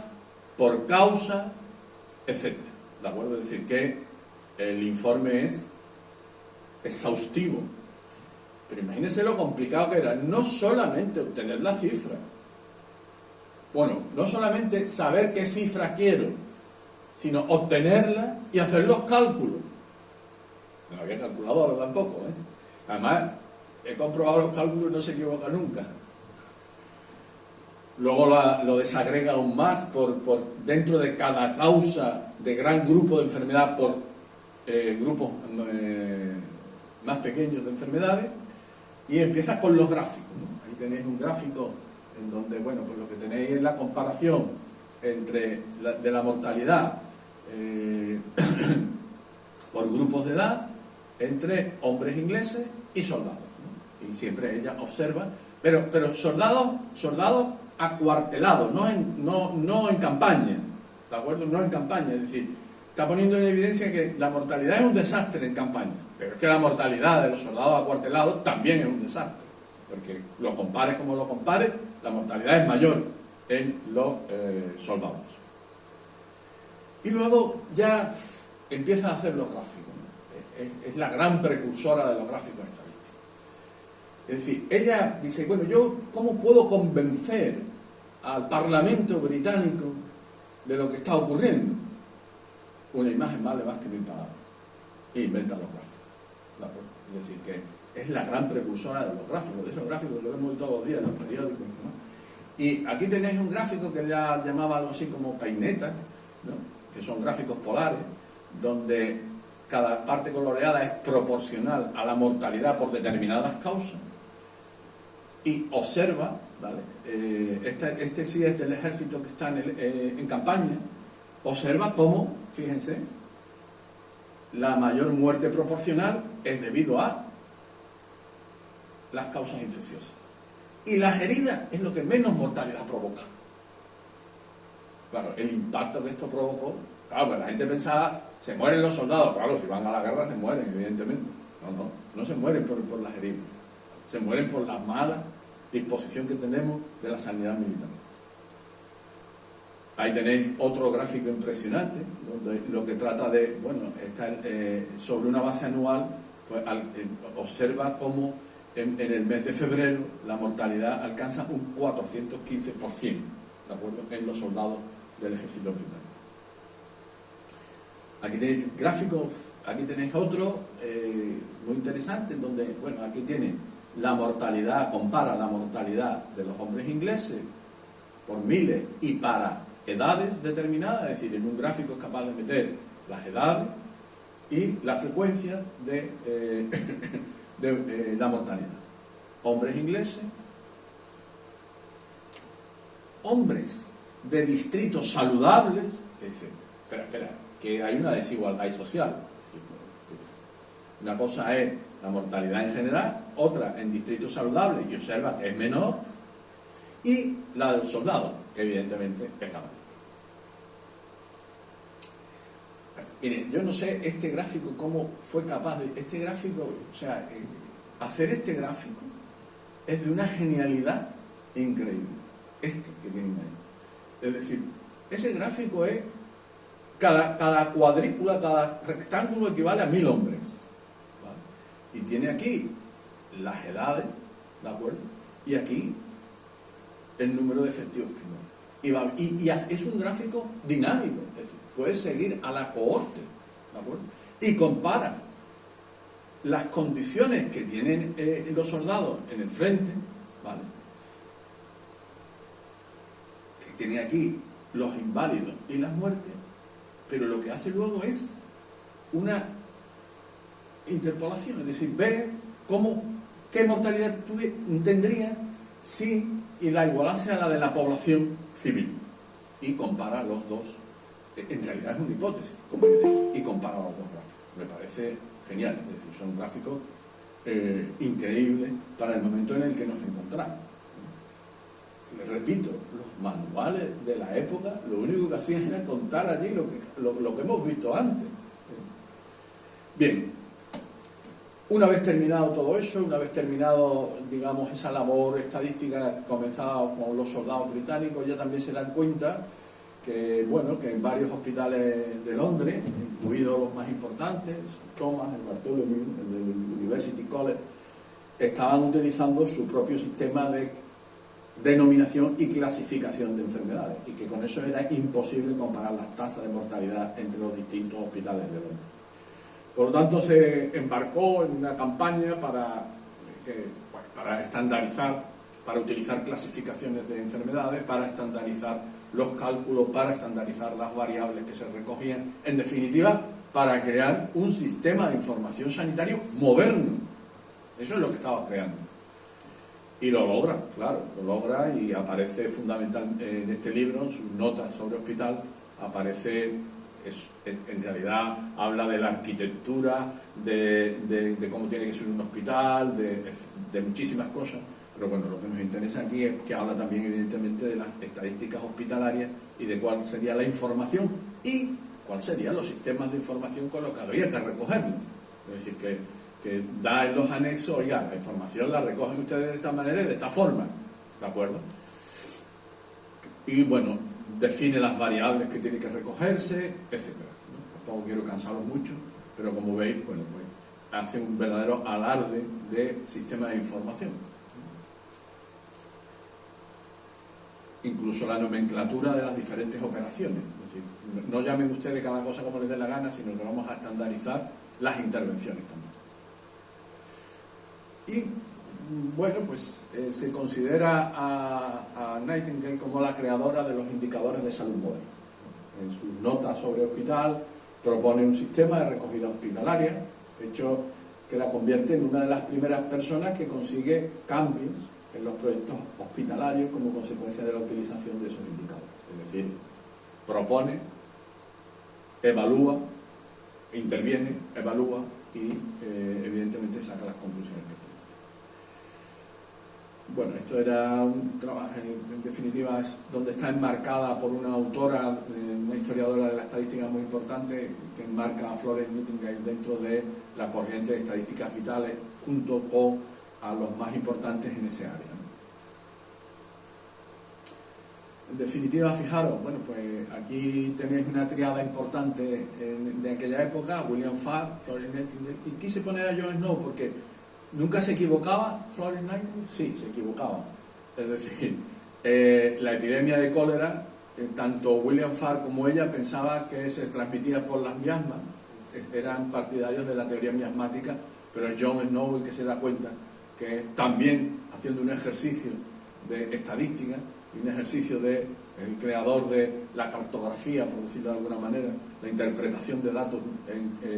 por causa, etc. ¿De acuerdo? Es decir, que el informe es exhaustivo. Pero imagínense lo complicado que era, no solamente obtener la cifra, bueno, no solamente saber qué cifra quiero, sino obtenerla y hacer los cálculos. No había calculadora tampoco, ¿eh? Además, he comprobado los cálculos y no se equivoca nunca. Luego lo desagrega aún más por dentro de cada causa de gran grupo de enfermedad por grupos más pequeños de enfermedades, y empieza con los gráficos, ¿no? Ahí tenéis un gráfico en donde, bueno, pues lo que tenéis es la comparación entre de la mortalidad por grupos de edad entre hombres ingleses y soldados, ¿no? Y siempre ella observa, pero soldados acuartelados, no en campaña, ¿de acuerdo? No en campaña, es decir, está poniendo en evidencia que la mortalidad es un desastre en campaña, pero es que la mortalidad de los soldados acuartelados también es un desastre, porque lo compares como lo compares, la mortalidad es mayor en los soldados. Y luego ya empieza a hacer los gráficos, ¿no? Es la gran precursora de los gráficos estadísticos. Es decir, ella dice, bueno, yo ¿cómo puedo convencer al Parlamento británico de lo que está ocurriendo. Una imagen vale más que 1000 palabras. E inventa los gráficos. ¿De acuerdo? Es decir, que es la gran precursora de los gráficos, de esos gráficos que vemos todos los días en los periódicos, ¿no? Y aquí tenéis un gráfico que ella llamaba algo así como painetas, ¿no? Que son gráficos polares, donde cada parte coloreada es proporcional a la mortalidad por determinadas causas. Y observa, ¿vale? Este sí es del ejército que está en campaña. Observa cómo, fíjense, la mayor muerte proporcional es debido a las causas infecciosas. Y las heridas es lo que menos mortalidad provoca. Claro, el impacto que esto provocó, claro, pues la gente pensaba, se mueren los soldados. Claro, si van a la guerra se mueren, evidentemente. No se mueren por las heridas. Se mueren por la mala disposición que tenemos de la sanidad militar. Ahí tenéis otro gráfico impresionante, donde lo que trata de, bueno, está sobre una base anual, pues observa cómo en el mes de febrero la mortalidad alcanza un 415%, ¿de acuerdo?, en los soldados del ejército británico. Aquí tenéis gráficos, aquí tenéis otro muy interesante, donde, bueno, aquí tiene la mortalidad, compara la mortalidad de los hombres ingleses por miles y para edades determinadas, es decir, en un gráfico es capaz de meter las edades y la frecuencia de la mortalidad. Hombres ingleses, hombres de distritos saludables, es decir, espera, que hay una desigualdad social. Es decir, una cosa es la mortalidad en general, otra en distritos saludables, y observa que es menor, y la del soldado, que evidentemente es la mayor. Miren, yo no sé este gráfico cómo fue capaz de... Este gráfico, o sea, hacer este gráfico es de una genialidad increíble. Este que tienen ahí. Es decir, ese gráfico es... Cada cuadrícula, cada rectángulo equivale a 1000 hombres. ¿Vale? Y tiene aquí las edades, ¿de acuerdo? Y aquí el número de efectivos que mueren. Y es un gráfico dinámico, es decir, puedes seguir a la cohorte, ¿de acuerdo? Y compara las condiciones que tienen los soldados en el frente, ¿vale? Que tiene aquí los inválidos y las muertes, pero lo que hace luego es una interpolación, es decir, ver qué mortalidad tendría si y la igualase a la de la población civil, y compara los dos. En realidad es una hipótesis, como veréis, y compara los dos gráficos. Me parece genial, es decir, son gráficos increíbles para el momento en el que nos encontramos. Les repito, los manuales de la época lo único que hacían era contar allí lo que hemos visto antes. Bien, una vez terminado todo eso, una vez terminado, digamos, esa labor estadística comenzada con los soldados británicos, ya también se dan cuenta que, bueno, que en varios hospitales de Londres, incluidos los más importantes, Thomas, el Bartholomew, el University College, estaban utilizando su propio sistema de denominación y clasificación de enfermedades, y que con eso era imposible comparar las tasas de mortalidad entre los distintos hospitales de Londres. Por lo tanto, se embarcó en una campaña para estandarizar, para utilizar clasificaciones de enfermedades, para estandarizar los cálculos, para estandarizar las variables que se recogían, en definitiva, para crear un sistema de información sanitario moderno. Eso es lo que estaba creando. Y lo logra, claro, lo logra, y aparece fundamental en este libro, en sus notas sobre hospital, aparece... en realidad habla de la arquitectura, de cómo tiene que ser un hospital, de muchísimas cosas, pero bueno, lo que nos interesa aquí es que habla también evidentemente de las estadísticas hospitalarias y de cuál sería la información y cuáles serían los sistemas de información con los que habría que recogerla. Es decir, que da en los anexos, oiga, la información la recogen ustedes de esta manera y de esta forma, ¿de acuerdo? Y bueno, define las variables que tiene que recogerse, etc. Tampoco quiero cansaros mucho, pero como veis, bueno, pues hace un verdadero alarde de sistema de información. incluso la nomenclatura de las diferentes operaciones. Es decir, no llamen ustedes cada cosa como les dé la gana, sino que vamos a estandarizar las intervenciones también. Y bueno, pues se considera a Nightingale como la creadora de los indicadores de salud moderna. En sus notas sobre hospital propone un sistema de recogida hospitalaria, hecho que la convierte en una de las primeras personas que consigue cambios en los proyectos hospitalarios como consecuencia de la utilización de esos indicadores. Es decir, propone, evalúa, interviene, evalúa y evidentemente saca las conclusiones pertinentes. Bueno, esto era un trabajo, en definitiva, es donde está enmarcada por una autora, una historiadora de la estadística muy importante, que enmarca a Florence Nightingale dentro de la corriente de estadísticas vitales, junto con a los más importantes en ese área. En definitiva, fijaros, bueno, pues aquí tenéis una triada importante de aquella época, William Farr, Florence Nightingale, y quise poner a John Snow porque ¿nunca se equivocaba Florence Nightingale? Sí, se equivocaba. Es decir, la epidemia de cólera, tanto William Farr como ella pensaba que se transmitía por las miasmas, eran partidarios de la teoría miasmática, pero es John Snow el que se da cuenta que también haciendo un ejercicio de estadística y un ejercicio de el creador de la cartografía, por decirlo de alguna manera, la interpretación de datos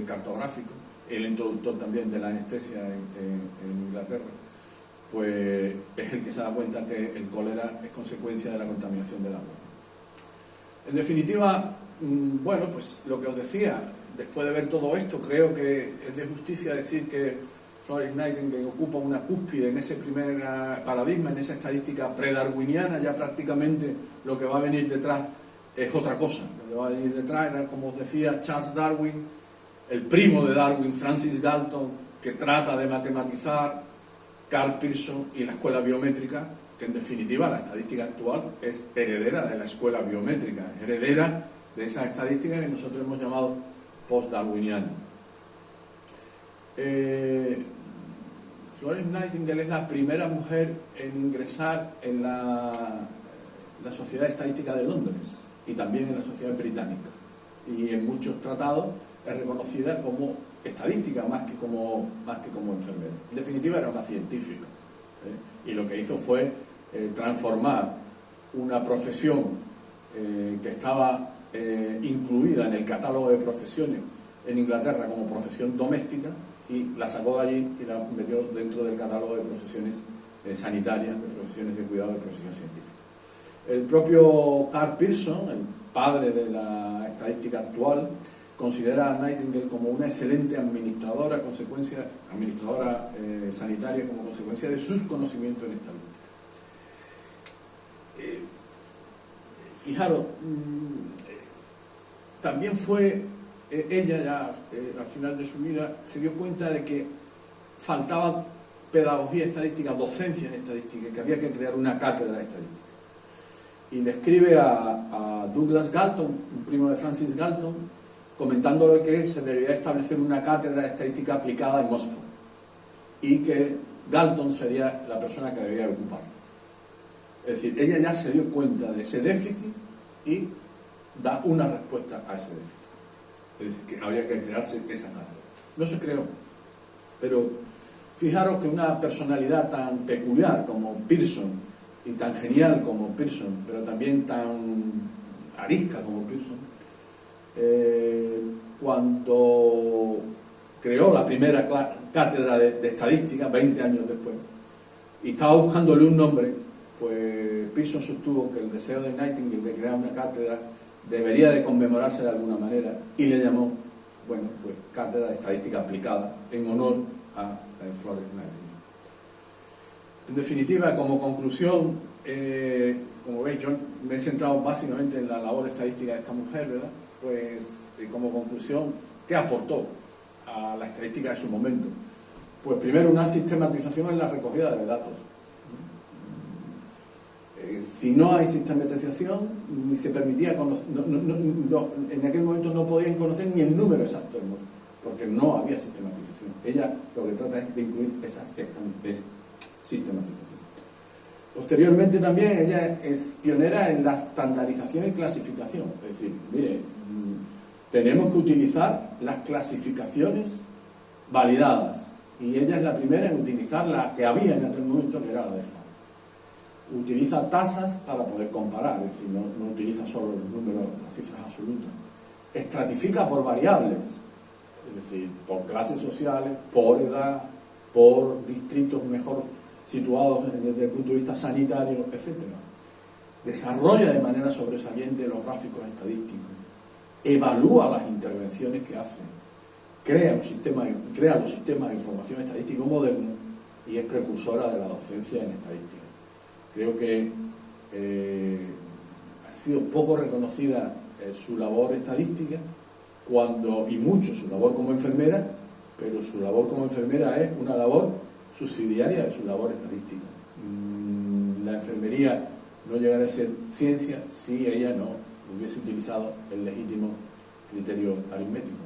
cartográficos, el introductor también de la anestesia en Inglaterra, pues es el que se da cuenta que el cólera es consecuencia de la contaminación del agua. En definitiva, bueno, pues lo que os decía, después de ver todo esto, creo que es de justicia decir que Florence Nightingale ocupa una cúspide en ese primer paradigma, en esa estadística predarwiniana. Ya prácticamente lo que va a venir detrás es otra cosa. Lo que va a venir detrás era, como os decía, Charles Darwin, el primo de Darwin, Francis Galton, que trata de matematizar, Karl Pearson y la escuela biométrica, que en definitiva la estadística actual es heredera de la escuela biométrica, heredera de esas estadísticas que nosotros hemos llamado post-darwinianas. Florence Nightingale es la primera mujer en ingresar en la Sociedad Estadística de Londres y también en la Sociedad Británica, y en muchos tratados es reconocida como estadística más que como enfermera. En definitiva era una científica, y lo que hizo fue transformar una profesión que estaba incluida en el catálogo de profesiones en Inglaterra como profesión doméstica, y la sacó de allí y la metió dentro del catálogo de profesiones sanitarias, de profesiones de cuidado, de profesión científica. El propio Karl Pearson, el padre de la estadística actual, considera a Nightingale como una excelente administradora sanitaria como consecuencia de sus conocimientos en estadística. Fijaros, también fue ella ya al final de su vida se dio cuenta de que faltaba pedagogía estadística, docencia en estadística, que había que crear una cátedra de estadística. Y le escribe a Douglas Galton, un primo de Francis Galton, comentándole que se debería establecer una cátedra de estadística aplicada en Oxford y que Galton sería la persona que debía ocuparlo. Es decir, ella ya se dio cuenta de ese déficit y da una respuesta a ese déficit. Es decir, que habría que crearse esa cátedra. No se creó, pero fijaros que una personalidad tan peculiar como Pearson y tan genial como Pearson, pero también tan arisca como Pearson, cuando creó la primera cátedra de estadística, 20 años después, y estaba buscándole un nombre, pues Pearson sostuvo que el deseo de Nightingale de crear una cátedra debería de conmemorarse de alguna manera, y le llamó, bueno, pues Cátedra de Estadística Aplicada, en honor a Florence Nightingale. En definitiva, como conclusión, como veis, yo me he centrado básicamente en la labor estadística de esta mujer, ¿verdad? Pues como conclusión, ¿qué aportó a la estadística de su momento? Pues primero, una sistematización en la recogida de datos. Si no hay sistematización, ni se permitía conocer, en aquel momento no podían conocer ni el número exacto del muerto, porque no había sistematización. Ella lo que trata es de incluir esa sistematización. Posteriormente también ella es pionera en la estandarización y clasificación. Es decir, mire, tenemos que utilizar las clasificaciones validadas. Y ella es la primera en utilizar la que había en aquel momento, que era la de FAO. Utiliza tasas para poder comparar, es decir, no utiliza solo los números, las cifras absolutas. Estratifica por variables, es decir, por clases sociales, por edad, por distritos mejor situados desde el punto de vista sanitario, etc. Desarrolla de manera sobresaliente los gráficos estadísticos, evalúa las intervenciones que hace, crea los sistemas de información estadístico modernos y es precursora de la docencia en estadística. Creo que ha sido poco reconocida su labor estadística y mucho su labor como enfermera, pero su labor como enfermera es una labor subsidiaria de su labor estadística. La enfermería no llegará a ser ciencia si ella no hubiese utilizado el legítimo criterio aritmético.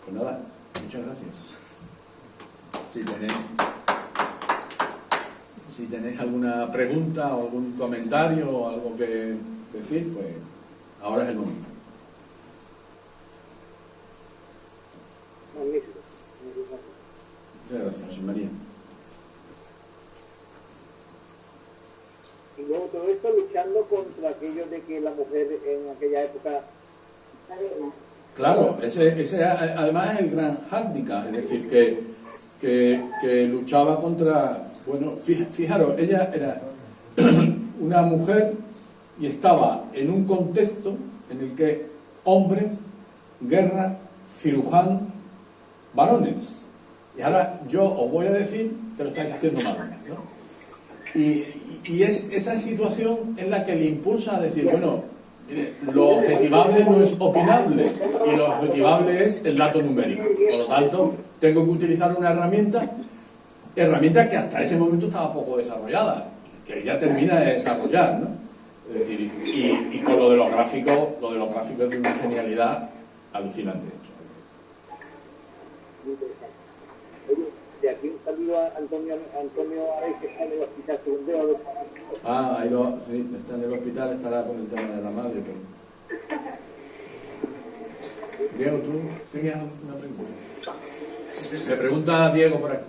Pues nada, muchas gracias. Si tenéis alguna pregunta o algún comentario o algo que decir, pues ahora es el momento. Magnífico. Muchas gracias, José María. Y luego todo esto luchando contra aquello de que la mujer en aquella época... Claro, ese además es el gran hándicap, es decir, que luchaba contra... Bueno, fijaros, ella era una mujer y estaba en un contexto en el que hombres, guerra, cirujanos, varones. Y ahora yo os voy a decir que lo estáis haciendo mal, ¿no? Y es esa situación en la que le impulsa a decir, bueno, mire, lo objetivable no es opinable y lo objetivable es el dato numérico. Por lo tanto, tengo que utilizar una herramienta que hasta ese momento estaba poco desarrollada, que ya termina de desarrollar, ¿no? Es decir, y con lo de los gráficos es de una genialidad alucinante. De aquí un saludo a Antonio Ares, que está en el hospital Segundero. Sí, está en el hospital, estará con el tema de la madre. Pero... Diego, ¿tú tenías una pregunta? Me pregunta Diego por aquí.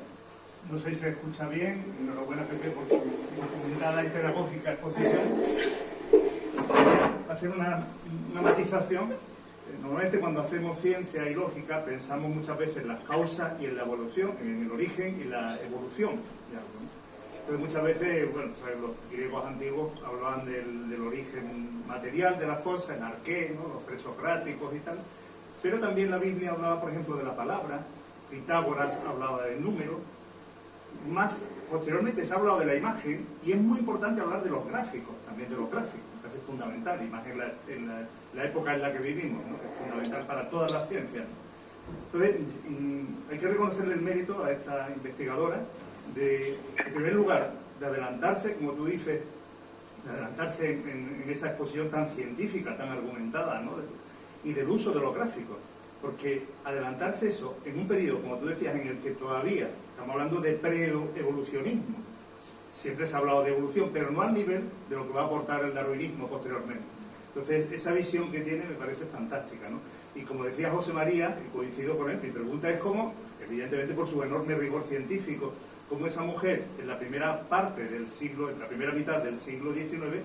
No sé si se escucha bien. Enhorabuena, Pepe, por tu documentada y pedagógica exposición. Hacer una matización. Normalmente cuando hacemos ciencia y lógica pensamos muchas veces en las causas y en la evolución, en el origen y la evolución de algo, ¿no? Entonces muchas veces, bueno, los griegos antiguos hablaban del origen material de las cosas, en arqué, ¿no? Los presocráticos y tal, pero también la Biblia hablaba, por ejemplo, de la palabra, Pitágoras hablaba del número, más posteriormente se ha hablado de la imagen, y es muy importante hablar de los gráficos, también de los gráficos, que es fundamental, y más en la época en la que vivimos, ¿no? Es fundamental para todas las ciencias, ¿no? Entonces, hay que reconocerle el mérito a esta investigadora de, en primer lugar, de adelantarse, como tú dices, de adelantarse en esa exposición tan científica, tan argumentada, ¿no? Y del uso de los gráficos, porque adelantarse eso en un periodo, como tú decías, en el que todavía estamos hablando de pre-evolucionismo, siempre se ha hablado de evolución, pero no al nivel de lo que va a aportar el darwinismo posteriormente. Entonces, esa visión que tiene me parece fantástica, ¿no? Y como decía José María, y coincido con él, mi pregunta es cómo, evidentemente por su enorme rigor científico, cómo esa mujer en la primera parte del siglo, en la primera mitad del siglo XIX,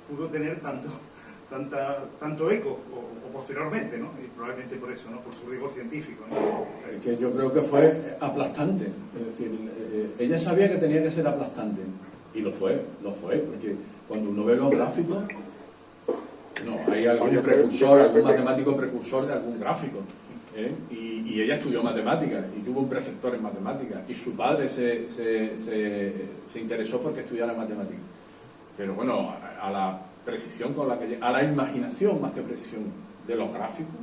pudo tener tanto eco, o posteriormente, ¿no? Y probablemente por eso, ¿no? Por su rigor científico, ¿no? Que yo creo que fue aplastante, es decir, ella sabía que tenía que ser aplastante, y lo fue, porque cuando uno ve los gráficos, no, hay algún precursor, algún matemático precursor de algún gráfico, y ella estudió matemáticas, y tuvo un preceptor en matemáticas, y su padre se interesó porque estudiara matemáticas, pero bueno, a la precisión con la que, a la imaginación más que precisión de los gráficos,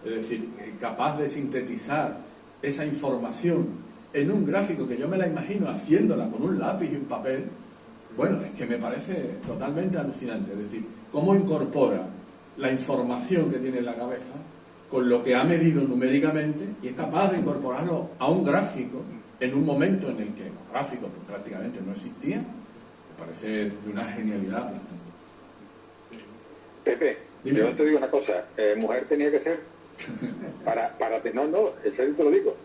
es decir, capaz de sintetizar esa información en un gráfico que yo me la imagino haciéndola con un lápiz y un papel, bueno, es que me parece totalmente alucinante, es decir, cómo incorpora la información que tiene en la cabeza con lo que ha medido numéricamente y es capaz de incorporarlo a un gráfico en un momento en el que los gráficos prácticamente no existían. me parece de una genialidad aplastante. Pepe, Dime. yo te digo una cosa, mujer tenía que ser, para no, en serio te lo digo,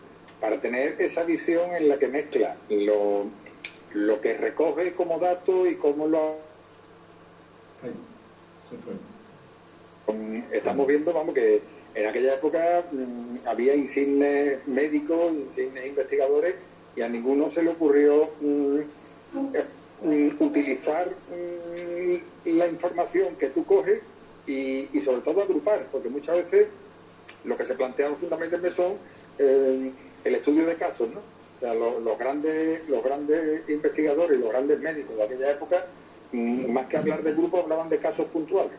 para tener esa visión en la que mezcla lo que recoge como dato y cómo lo... Ahí, se fue. Estamos viendo, vamos, que en aquella época había insignes médicos, insignes investigadores, y a ninguno se le ocurrió utilizar la información que tú coges y sobre todo agrupar, porque muchas veces lo que se plantean fundamentalmente son el estudio de casos, ¿no? O sea, los grandes investigadores y los grandes médicos de aquella época, más que hablar de grupos, hablaban de casos puntuales.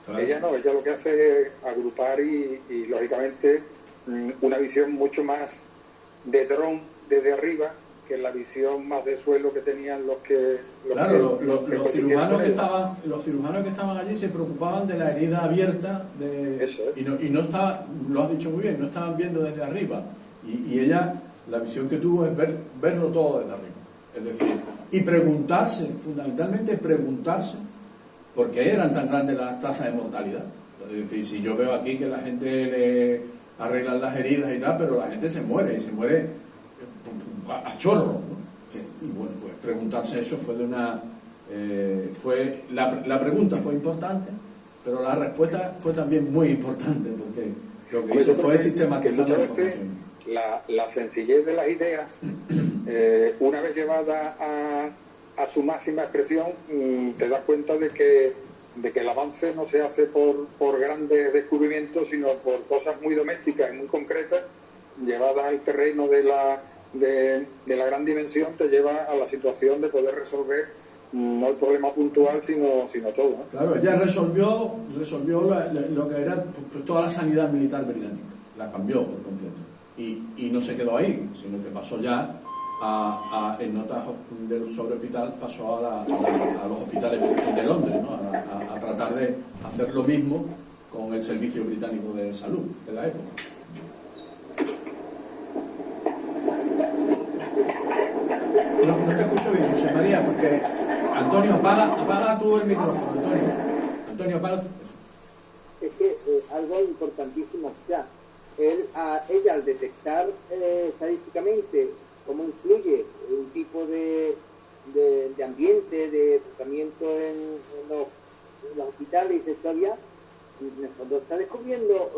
Claro. Ella no, ella lo que hace es agrupar y lógicamente una visión mucho más de dron desde arriba que la visión más de suelo que tenían los cirujanos que estaban allí se preocupaban de la herida abierta Eso es. y no estaba, lo has dicho muy bien, no estaban viendo desde arriba, y ella, la visión que tuvo es verlo todo desde arriba, es decir, y preguntarse, fundamentalmente preguntarse por qué eran tan grandes las tasas de mortalidad. Es decir, si yo veo aquí que la gente le arreglan las heridas y tal, pero la gente se muere, y se muere a chorro, ¿no? Y bueno, pues preguntarse eso fue de una... la pregunta fue importante, pero la respuesta fue también muy importante, porque lo que hizo fue sistematizar la información. La sencillez de las ideas, una vez llevada a su máxima expresión, te das cuenta de que el avance no se hace por grandes descubrimientos, sino por cosas muy domésticas y muy concretas, llevadas al terreno de la gran dimensión, te lleva a la situación de poder resolver no el problema puntual, sino todo, ¿no? Claro, ella resolvió lo que era pues, toda la sanidad militar británica, la cambió por completo. Y no se quedó ahí, sino que pasó ya en notas sobre hospital, pasó a los hospitales de Londres, ¿no? a tratar de hacer lo mismo con el Servicio Británico de Salud de la época. No te escucho bien, José María, porque... Antonio, apaga tú el micrófono, Antonio, apaga tú. Es que algo importantísimo, o sea, ella al detectar estadísticamente cómo influye un tipo de ambiente, de tratamiento en los hospitales y todavía, cuando está descubriendo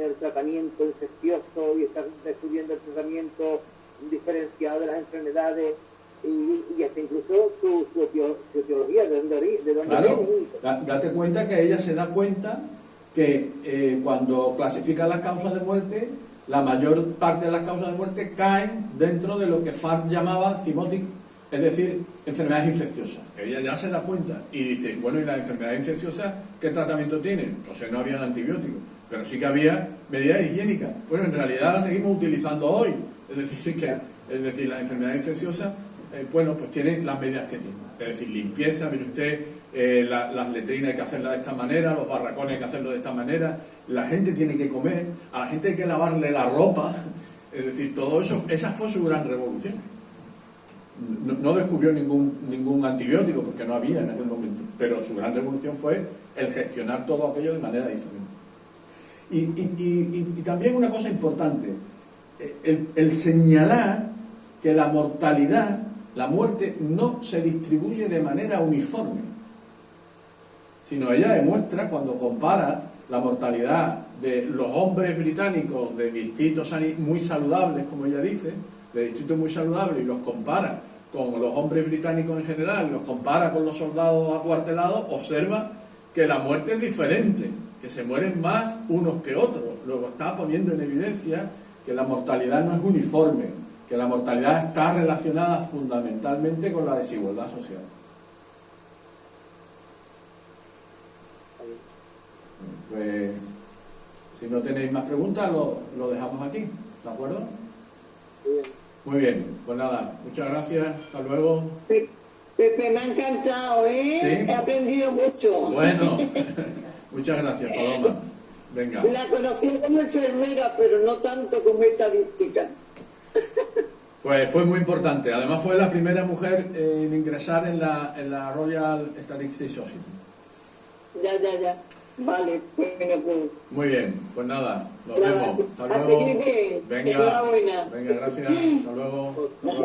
el tratamiento infeccioso y está descubriendo el tratamiento diferenciado de las enfermedades y hasta incluso su etiología, de dónde claro, viene. Date cuenta que ella se da cuenta que cuando clasifica las causas de muerte, la mayor parte de las causas de muerte caen dentro de lo que Farr llamaba zoonotic, es decir, enfermedades infecciosas. Ella ya se da cuenta y dice, bueno, ¿y las enfermedades infecciosas qué tratamiento tienen? Entonces no había antibióticos, pero sí que había medidas higiénicas. Bueno, en realidad las seguimos utilizando hoy. Es decir, las enfermedades infecciosas, bueno, pues tienen las medidas que tienen. Es decir, limpieza, mire usted, las letrinas hay que hacerlas de esta manera, los barracones hay que hacerlo de esta manera, la gente tiene que comer, a la gente hay que lavarle la ropa. Es decir, todo eso, esa fue su gran revolución. No descubrió ningún antibiótico porque no había en aquel momento, pero su gran revolución fue el gestionar todo aquello de manera diferente. Y también una cosa importante, el señalar que la mortalidad, la muerte, no se distribuye de manera uniforme, sino ella demuestra, cuando compara la mortalidad de los hombres británicos de distritos muy saludables, como ella dice, de distritos muy saludables, y los compara con los hombres británicos en general, y los compara con los soldados acuartelados, observa que la muerte es diferente, que se mueren más unos que otros. Luego está poniendo en evidencia que la mortalidad no es uniforme, que la mortalidad está relacionada fundamentalmente con la desigualdad social. Pues, si no tenéis más preguntas, lo dejamos aquí, ¿de acuerdo? Muy bien, pues nada, muchas gracias, hasta luego. Pepe, me ha encantado, ¿eh? ¿Sí? He aprendido mucho. Bueno, muchas gracias, Paloma. Venga. La conocí como enfermera, pero no tanto como estadística. Pues fue muy importante. Además fue la primera mujer en ingresar en la Royal Statistical Society. Ya. Vale, bueno, pues. Muy bien, pues nada, nos Nada, vemos. Hasta a luego. seguir bien. Venga, Enhorabuena. venga, gracias. Hasta luego. Hasta luego.